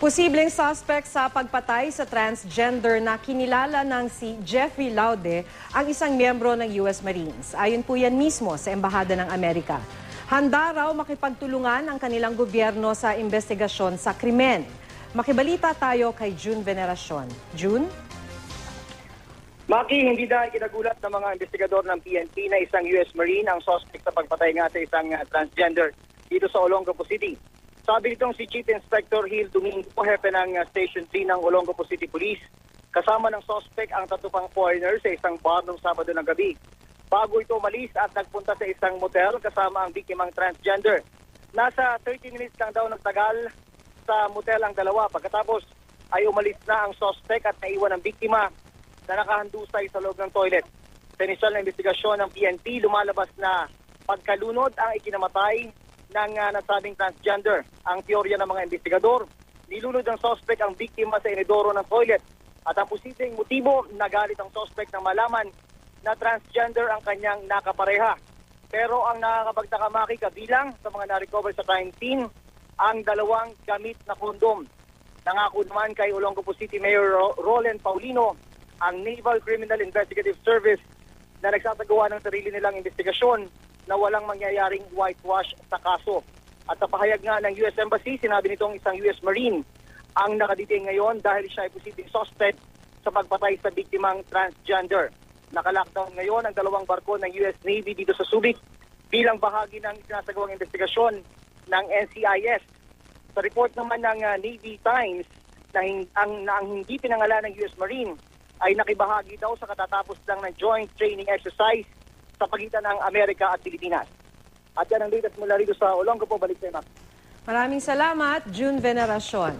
Posibleng suspect sa pagpatay sa transgender na kinilala ng si Jeffrey Laude ang isang miyembro ng US Marines. Ayon po yan mismo sa Embahada ng Amerika. Handa raw makipagtulungan ang kanilang gobyerno sa investigasyon sa krimen. Makibalita tayo kay June Veneracion. June? Maki, hindi dahil kinagulat ng mga investigador ng PNP na isang US Marine ang suspect sa pagpatay nga sa isang transgender dito sa Olongapo City. Sabi nitong si Chief Inspector Hill Domingo, hepe ng Station 3 ng Olongapo City Police, kasama ng suspect ang 3 pang foreigner sa isang bar noong Sabado ng gabi. Bago ito umalis at nagpunta sa isang motel kasama ang biktimang transgender. Nasa 30 minutes lang daw nagtagal sa motel ang dalawa. Pagkatapos ay umalis na ang suspect at naiwan ang biktima na nakahandusay sa loob ng toilet. Sa inisyal na investigasyon ng PNP, lumalabas na pagkalunod ang ikinamatay ng nasabing transgender. Ang teorya ng mga investigador, nilunod ng suspect ang biktima sa inidoro ng toilet at ang posibleng motibo, nagalit ang suspect nang malaman na transgender ang kanyang nakapareha. Pero ang nakakapagtaka, Maki, kabilang sa mga na-recover sa crime scene, ang 2 gamit na kondom. Nangako naman kay Olongapo City Mayor Roland Paulino ang Naval Criminal Investigative Service na nagsasagawa ng sarili nilang investigasyon na walang mangyayaring whitewash sa kaso. At sa pahayag nga ng US Embassy, sinabi nitong isang US Marine ang nakadetain ngayon dahil siya ay posibleng suspect sa pagpatay sa biktimang transgender. Naka-lockdown ngayon ang 2 barko ng US Navy dito sa Subic bilang bahagi ng sinasagawang investigasyon ng NCIS. Sa report naman ng Navy Times na ang hindi pinangalan ng US Marine ay nakibahagi daw sa katatapos lang ng joint training exercise sa pagitan ng Amerika at Pilipinas. At yan ang latest mula rito sa Olongapo. Balik sa iyo, Mac. Maraming salamat, June Veneracion.